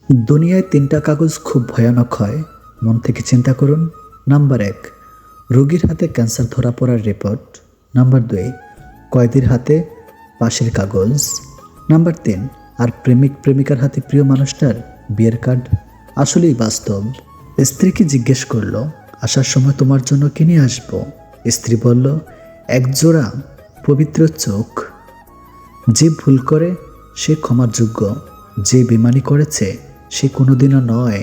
দুনিয়ায় ৩টা কাগজ খুব ভয়ানক হয়, মন থেকে চিন্তা করুন। নাম্বার ১, রোগীর হাতে ক্যান্সার ধরা পড়ার রিপোর্ট। নাম্বার ২, কয়েদির হাতে পাশের কাগজ। নাম্বার ৩, আর প্রেমিক প্রেমিকার হাতে প্রিয় মানুষটার বিয়ের কার্ড। আসলেই বাস্তব। স্ত্রীকে জিজ্ঞেস করলো, আসার সময় তোমার জন্য কিনে আসবো। স্ত্রী বলল, একজোড়া পবিত্র চোখ। যে ভুল করে সে ক্ষমার যোগ্য, যে বেমানি করেছে সে কোনোদিনও নয়।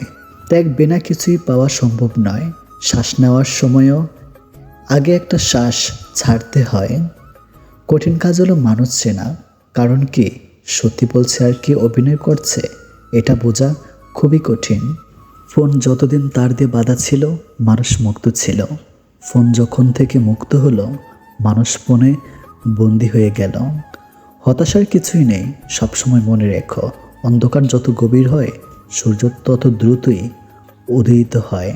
ত্যাগ বিনা কিছুই পাওয়া সম্ভব নয়। শ্বাস নেওয়ার সময়ও আগে একটা শ্বাস ছাড়তে হয়। কঠিন কাজ হলো মানুষ চেনা। কারণ কি সত্যি বলছে আর কি অভিনয় করছে, এটা বোঝা খুবই কঠিন। ফোন যতদিন তার দিয়ে বাঁধা ছিল, মানুষ মুক্ত ছিল। ফোন যখন থেকে মুক্ত হলো, মানুষ ফোনে বন্দী হয়ে গেল। হতাশার কিছুই নেই, সবসময় মনে রেখো, অন্ধকার যত গভীর হয় সূর্য তত দ্রুতই উদয়িত হয়।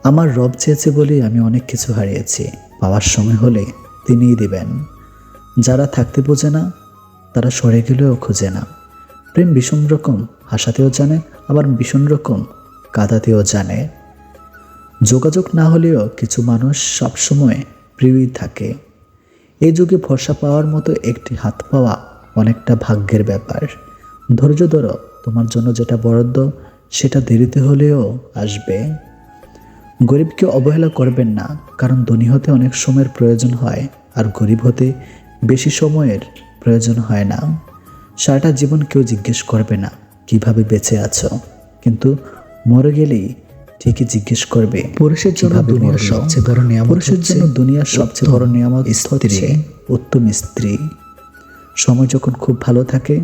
আমার রব চেয়েছে বলেই আমি অনেক কিছু হারিয়েছি। পাওয়ার সময় হলে তিনিই দিবেন। যারা থাকতে বোঝে না তারা সরে গেলেও খোঁজে না। প্রেম ভীষণ রকম হাসাতেও জানে, আবার ভীষণ রকম কাঁদাতেও জানে। যোগাযোগ না হলেও কিছু মানুষ সবসময় প্রিয়ই থাকে। এই যুগে ভরসা পাওয়ার মতো একটি হাত পাওয়া অনেকটা ভাগ্যের ব্যাপার। ধৈর্য ধরো, তোমার জন্য যেটা বরাদ্দ সেটা দেরিতে হলেও আসবে। গরিবকে অবহেলা করবেন না, কারণ ধনী হতে অনেক সময়ের প্রয়োজন হয়, আর গরিব হতে বেশি সময়ের প্রয়োজন হয় না। সারাটা জীবন কেউ জিজ্ঞেস করবে না কিভাবে বেঁচে আছো, কিন্তু মরে গেলেই ঠিকই জিজ্ঞেস করবে পুরুষের জন্য দুনিয়ার সবচেয়ে বড় নিয়ামত। পুরুষের জন্য দুনিয়ার সবচেয়ে বড় নিয়ামত স্ত্রী, উত্তম স্ত্রী। সময় যখন খুব ভালো থাকে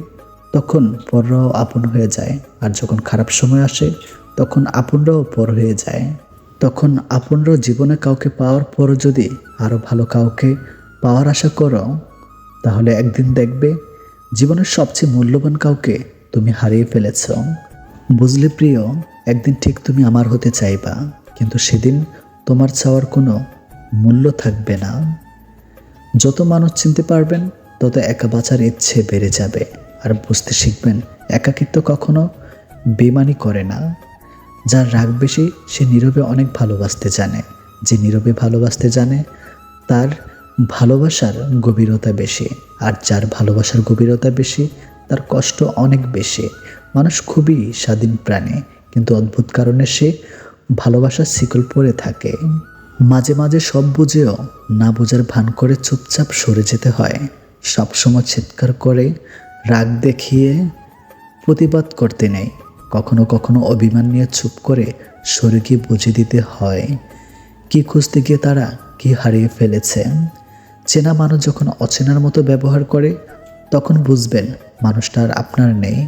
তখন পররাও আপন হয়ে যায়, আর যখন খারাপ সময় আসে তখন আপনরাও পর হয়ে যায়। তখন আপনরাও জীবনে কাউকে পাওয়ার পরও যদি আরও ভালো কাউকে পাওয়ার আশা করো, তাহলে একদিন দেখবে জীবনের সবচেয়ে মূল্যবান কাউকে তুমি হারিয়ে ফেলেছ। বুঝলে প্রিয়, একদিন ঠিক তুমি আমার হতে চাইবা, কিন্তু সেদিন তোমার চাওয়ার কোনো মূল্য থাকবে না। যত মানুষ চিনতে পারবেন তত একা বাঁচার ইচ্ছে বেড়ে যাবে, আর বুঝতে শিখবেন একাকিত্ব কখনো বেমানি করে না। যার রাগ বেশি সে নীরবে অনেক ভালোবাসতে জানে। যে নীরবে ভালোবাসতে জানে তার ভালোবাসার গভীরতা বেশি, আর যার ভালোবাসার গভীরতা বেশি তার কষ্ট অনেক বেশি। মানুষ খুবই স্বাধীন প্রাণী, কিন্তু অদ্ভুত কারণে সে ভালোবাসার শিকল পরে থাকে। মাঝে মাঝে সব বুঝেও না বোঝার ভান করে চুপচাপ সরে যেতে হয়। সবসময় চিৎকার করে রাগ দেখিয়ে প্রতিবাদ করতে নেই। কখনো কখনো অভিমান নিয়ে চুপ করে সরে গিয়ে বুঝিয়ে দিতে হয় কি খুঁজতে গিয়ে তারা কি হারিয়ে ফেলেছে। চেনা মানুষ যখন অচেনার মতো ব্যবহার করে তখন বুঝবেন মানুষটা আর আপনার নেই।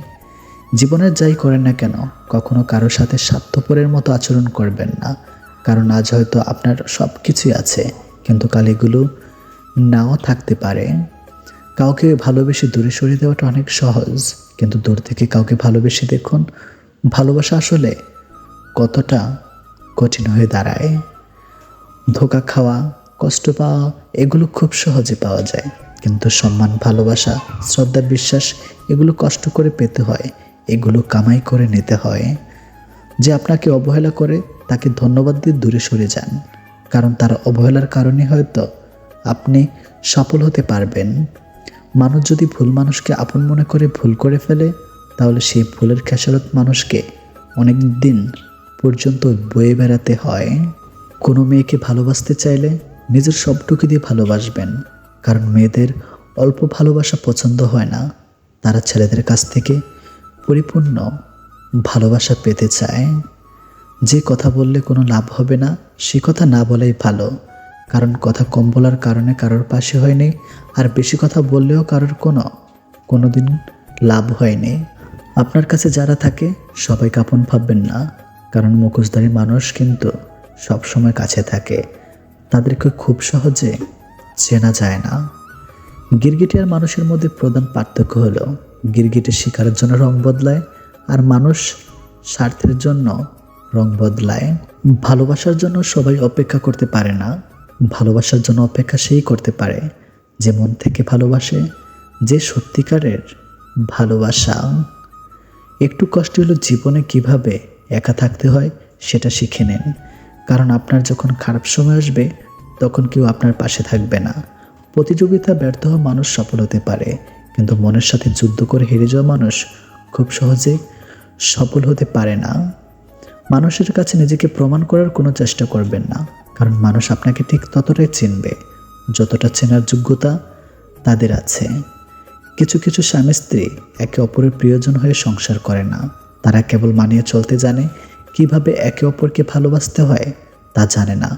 জীবনের যাই করেন না কেন কখনো কারোর সাথে স্বার্থপরের মতো আচরণ করবেন না, কারণ আজ হয়তো আপনার সব কিছুই আছে, কিন্তু কাল এগুলো নাও থাকতে পারে। কাউকে ভালোবেসে দূরে সরিয়ে দেওয়াটা অনেক সহজ, কিন্তু দূর থেকে কাউকে ভালোবেসে দেখুন ভালোবাসা আসলে কতটা কঠিন হয়ে দাঁড়ায়। ধোঁকা খাওয়া, কষ্ট পাওয়া এগুলো খুব সহজে পাওয়া যায়, কিন্তু সম্মান, ভালোবাসা, শ্রদ্ধা, বিশ্বাস এগুলো কষ্ট করে পেতে হয়, এগুলো কামাই করে নিতে হয়। যে আপনাকে অবহেলা করে তাকে ধন্যবাদ দিয়ে দূরে সরে যান, কারণ তার অবহেলার কারণে হয়তো আপনি সফল হতে পারবেন। মানুষ যদি ভুল মানুষকে আপন মনে করে ভুল করে ফেলে, তাহলে সেই ভুলের খেসারত মানুষকে অনেক দিন পর্যন্ত বয়ে বেড়াতে হয়। কোনো মেয়েকে ভালোবাসতে চাইলে নিজের সবটুকু দিয়ে ভালোবাসবেন, কারণ মেয়েদের অল্প ভালোবাসা পছন্দ হয় না। তারা ছেলেদের কাছ থেকে পরিপূর্ণ ভালোবাসা পেতে চায়। যে কথা বললে কোনো লাভ হবে না সে কথা না বলাই ভালো, কারণ কথা কম বলার কারণে কারোর পাশে হয়নি, আর বেশি কথা বললেও কারোর কোনো দিন লাভ হয়নি। আপনার কাছে যারা থাকে সবাইকে আপন ভাববেন না, কারণ মুখোশধারী মানুষ কিন্তু সব সময় কাছে থাকে, তাদেরকে খুব সহজে চেনা যায় না। গিরগিটি আর মানুষের মধ্যে প্রধান পার্থক্য হলো গিরগিটি শিকারের জন্য রং বদলায়, আর মানুষ স্বার্থের জন্য রং বদলায়। ভালোবাসার জন্য সবাই অপেক্ষা করতে পারে না, ভালোবাসার জন্য অপেক্ষা সেই করতে পারে যে মন থেকে ভালোবাসে, যে সত্যিকারের ভালোবাসা। একটু কষ্ট হলো জীবনে কিভাবে একা থাকতে হয় সেটা শিখে নেন, কারণ আপনার যখন খারাপ সময় আসবে তখন কেউ আপনার পাশে থাকবে না। প্রতিযোগিতা ব্যর্থ হওয়া মানুষ সফল হতে পারে, কিন্তু মনের সাথে যুদ্ধ করে হেরে যাওয়া মানুষ খুব সহজে সফল হতে পারে না। মানুষের কাছে নিজেকে প্রমাণ করার কোনো চেষ্টা করবেন না, কারণ মানুষ আপনাকে ঠিক ততটাই চিনবে যতটা চেনার যোগ্যতা তাদের আছে। কিছু কিছু স্বামী স্ত্রী একে অপরের প্রিয়জন হয়ে সংসার করে না, তারা কেবল মানিয়ে চলতে জানে, কিভাবে একে অপরকে ভালোবাসতে হয় তা জানে না।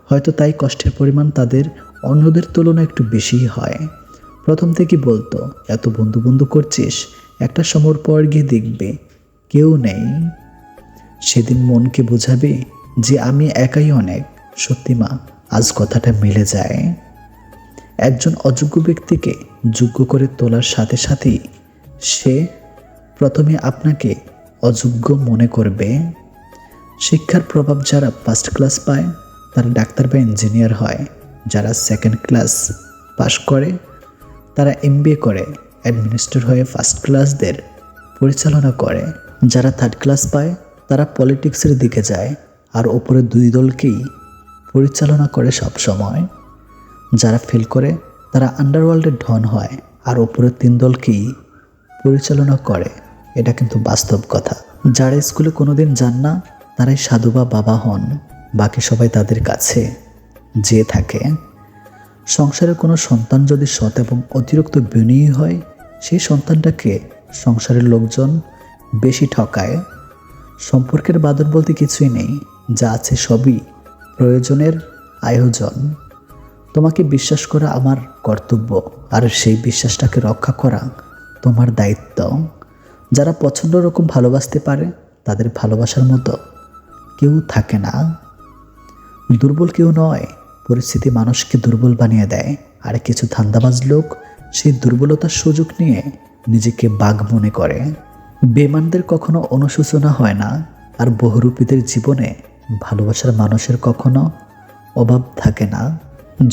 হয়তো তাই কষ্টের পরিমাণ তাদের অন্যদের তুলনায় একটু বেশিই হয়। প্রথম থেকে বলতো এত বন্ধু বন্ধু করছিস, একটা সময় পর গিয়ে দেখবে কেউ নেই। সেদিন মনকে বোঝাবে যে আমি একাই অনেক। সত্যি মা, আজ কথাটা মিলে যায়। একজন অযোগ্য ব্যক্তিকে যোগ্য করে তোলার সাথে সাথেই সে প্রথমে আপনাকে অযোগ্য মনে করবে। শিক্ষার প্রভাব যারা ফার্স্ট ক্লাস পায় তারা ডাক্তার বা ইঞ্জিনিয়ার হয়, যারা সেকেন্ড ক্লাস পাশ করে তারা MBA করে অ্যাডমিনিস্ট্রেটর হয়ে ফার্স্ট ক্লাসদের পরিচালনা করে, যারা থার্ড ক্লাস পায় তারা পলিটিক্সের দিকে যায় আর ওপরের দুই দলকেই পরিচালনা করে সব সময়। যারা ফেল করে তারা আন্ডারওয়ার্ল্ডের ডন হয় আর ওপরের তিন দলকেই পরিচালনা করে। এটা কিন্তু বাস্তব কথা। যারা স্কুলে কোনোদিন যান না তারাই সাধু বা বাবা হন, বাকি সবাই তাদের কাছে যেয়ে থাকে। সংসারে কোনো সন্তান যদি সৎ এবং অতিরিক্ত বিনয়ী হয়, সেই সন্তানটাকে সংসারের লোকজন বেশি ঠকায়। সম্পর্কের বাঁধন বলতে কিছুই নেই, যা আছে সবই প্রয়োজনের আয়োজন। তোমাকে বিশ্বাস করা আমার কর্তব্য, আর সেই বিশ্বাসটাকে রক্ষা করা তোমার দায়িত্ব। যারা পছন্দ রকম ভালোবাসতে পারে তাদের ভালোবাসার মতো কেউ থাকে না। দুর্বল কেউ নয়, পরিস্থিতি মানুষকে দুর্বল বানিয়ে দেয়। আর কিছু ধান্দাবাজ লোক সেই দুর্বলতার সুযোগ নিয়ে নিজেকে বাঘ মনে করে। বেঈমানদের কখনো অনুশোচনা হয় না, আর বহুরূপীদের জীবনে ভালোবাসার মানুষের কখনো অভাব থাকে না।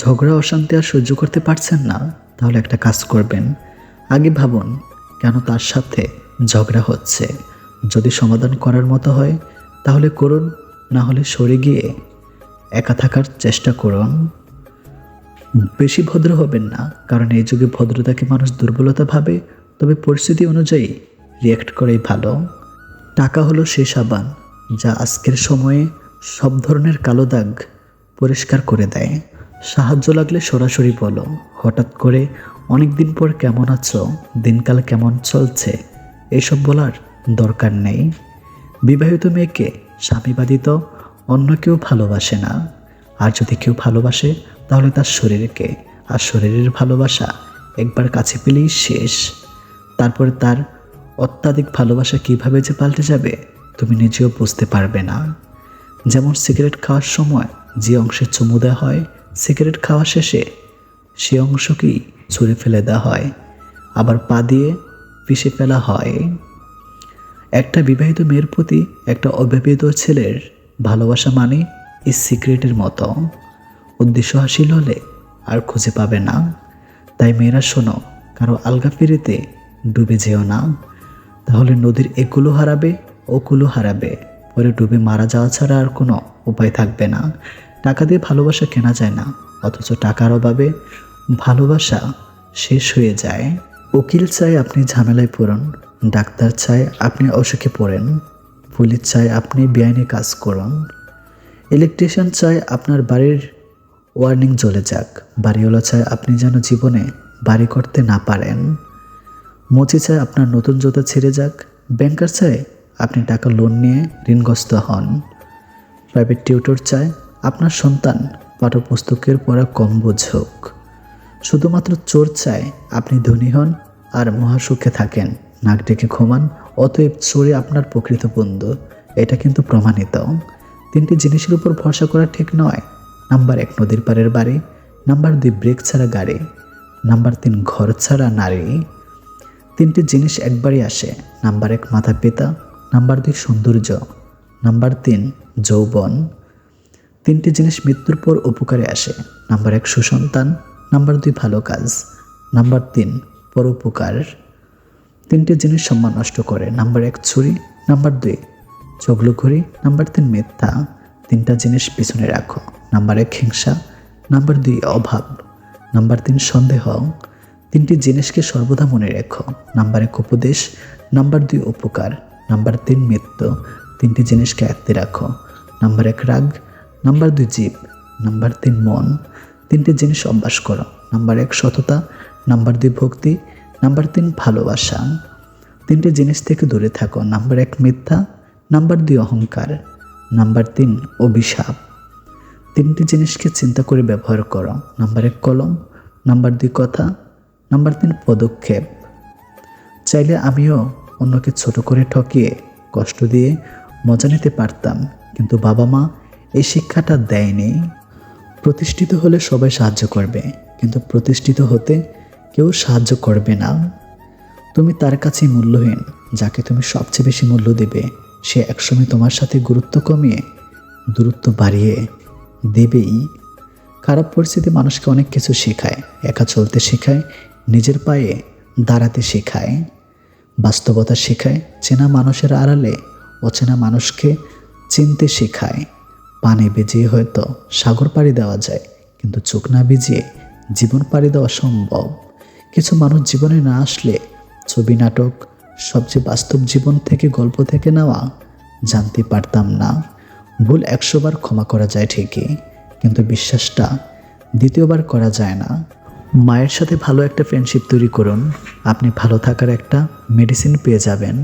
ঝগড়া অশান্তি আর সহ্য করতে পারছেন না, তাহলে একটা কাজ করবেন। আগে ভাবুন কেন তার সাথে ঝগড়া হচ্ছে। যদি সমাধান করার মতো হয় তাহলে করুন, না হলে সরে গিয়ে একা থাকার চেষ্টা করুন। বেশি ভদ্র হবেন না, কারণ এই যুগে ভদ্রতাকে মানুষ দুর্বলতা ভাবে, তবে পরিস্থিতি অনুযায়ী রিয়্যাক্ট করেই ভালো। টাকা হলো সেই সাবান যা আজকের সময়ে সব ধরনের কালো দাগ পরিষ্কার করে দেয়। সাহায্য লাগলে সরাসরি বলো, হঠাৎ করে অনেক দিন পর কেমন আছো, দিনকাল কেমন চলছে এসব বলার দরকার নেই। বিবাহিত মেয়েকে স্বামী ব্যতীত অন্য কেউ ভালোবাসে না, আর যদি কেউ ভালোবাসে তাহলে তার শরীরকে, আর শরীরের ভালোবাসা একবার কাছে পেলেই শেষ। তারপরে তার অত্যাধিক ভালোবাসা কিভাবে যে পাল্টে যাবে তুমি নিজেও বুঝতে পারবে না। যেমন সিগারেট খাওয়ার সময় যে অংশে চুমু দেওয়া হয়, সিগারেট খাওয়া শেষে সে অংশকেই ছুঁড়ে ফেলে দেওয়া হয়, আবার পা দিয়ে পিষে ফেলা হয়। একটা বিবাহিত মেয়ের প্রতি একটা অবিবাহিত ছেলের ভালোবাসা মানে এই সিগারেটের মতো, উদ্দেশ্য হাসিল হলে আর খুঁজে পাবে না। তাই মেয়েরা শোনো, কারো আলগা ফিরিতে ডুবে যেও না, তাহলে নদীর একুলো হারাবে ওকুলো হারাবে, পরে ডুবে মারা যাওয়া ছাড়া আর কোনো উপায় থাকবে না। টাকা দিয়ে ভালোবাসা কেনা যায় না, অথচ টাকার অভাবে ভালোবাসা শেষ হয়ে যায়। উকিল চায় আপনি ঝামেলায় পড়ুন, ডাক্তার চায় আপনি অসুখে পড়েন, পুলিশ চায় আপনি বেআইনি কাজ করুন, ইলেকট্রিশিয়ান চায় আপনার বাড়ির ওয়ার্নিং জ্বলে যাক, বাড়িওয়ালা চায় আপনি যেন জীবনে বাড়ি করতে না পারেন, মুচি চায় আপনার নতুন জুতা ছিঁড়ে যাক, ব্যাংকার চায় আপনি টাকা লোন নিয়ে ঋণগ্রস্ত হন, প্রাইভেট টিউটর চায় আপনার সন্তান পাঠ্যপুস্তকের পড়া কম বোঝুক, শুধুমাত্র চোর চায় আপনি ধনী হন আর মহাসুখে থাকেন, নাক ডেকে ঘুমান। অতএব চোরে আপনার প্রকৃত বন্ধু, এটা কিন্তু প্রমাণিত। তিনটি জিনিসের উপর ভরসা করা ঠিক নয়। নাম্বার 1 নদীর পাড়ের বাড়ি, নাম্বার 2 ব্রেক ছাড়া গাড়ি, নাম্বার 3 ঘর ছাড়া নারী। তিনটি জিনিস একবারই আসে। নাম্বার 1 মাতা পিতা, নাম্বার 2 সৌন্দর্য, নাম্বার 3 যৌবন। তিনটি জিনিস মৃত্যুর পর উপকারে আসে। নাম্বার 1 সুসন্তান, নাম্বার 2 ভালো কাজ, নাম্বার 3 পরোপকার। তিনটি জিনিস সম্মান নষ্ট করে। নাম্বার 1 ছুরি, নাম্বার 2 চগলখড়ি, নাম্বার 3 মিথ্যা। তিনটা জিনিস পিছনে রাখো। নাম্বার 1 হিংসা, নাম্বার 2 অভাব, নাম্বার 3 সন্দেহ। তিনটি জিনিসকে সর্বদা মনে রেখো। নাম্বার 1 উপদেশ, নাম্বার 2 উপকার, নাম্বার 3 মৃত্যু। তিনটি জিনিসকে আয়ত্তে রাখো। নাম্বার 1 রাগ, নাম্বার 2 জীব, নাম্বার 3 মন। তিনটি জিনিস অভ্যাস করো। নাম্বার 1 সততা, নাম্বার 2 ভক্তি, নাম্বার 3 ভালোবাসা। তিনটি জিনিস থেকে দূরে থাকো। নাম্বার 1 মিথ্যা, নাম্বার 2 অহংকার, নাম্বার 3 অভিশাপ। তিনটি জিনিসকে চিন্তা করে ব্যবহার করো। নাম্বার 1 কলম, নাম্বার 2 কথা, নাম্বার 3 পদক্ষেপ। চাইলে আমিও অন্যকে ছোট করে ঠকিয়ে কষ্ট দিয়ে মজা নিতে পারতাম, কিন্তু বাবা মা এই শিক্ষাটা দেয়নি। প্রতিষ্ঠিত হলে সবাই সাহায্য করবে, কিন্তু প্রতিষ্ঠিত হতে কেউ সাহায্য করবে না। তুমি তার কাছে মূল্যহীন যাকে তুমি সবচেয়ে বেশি মূল্য দেবে। সে একসময় তোমার সাথে গুরুত্ব কমিয়ে দূরত্ব বাড়িয়ে দেবেই। খারাপ পরিস্থিতি মানুষকে অনেক কিছু শেখায়। একা চলতে শেখায়, নিজের পায়ে দাঁড়াতে শেখায়, বাস্তবতা শেখায়, চেনা মানুষের আড়ালে অচেনা মানুষকে চিনতে শেখায়। পানি ভিজিয়ে হয়তো সাগর পাড়ি দেওয়া যায়, কিন্তু চোখ না ভিজিয়ে জীবন পাড়ি দেওয়া সম্ভব। কিছু মানুষ জীবনে না আসলে ছবি, নাটক, সবচেয়ে বাস্তব জীবন থেকে, গল্প থেকে নেওয়া জানতে পারতাম না। ভুল 100 বার ক্ষমা করা যায় ঠিকই, কিন্তু বিশ্বাসটা দ্বিতীয়বার করা যায় না। মায়ের সাথে ভালো একটা ফ্রেন্ডশিপ তৈরি করুন, আপনি ভালো থাকার একটা মেডিসিন পেয়ে যাবেন।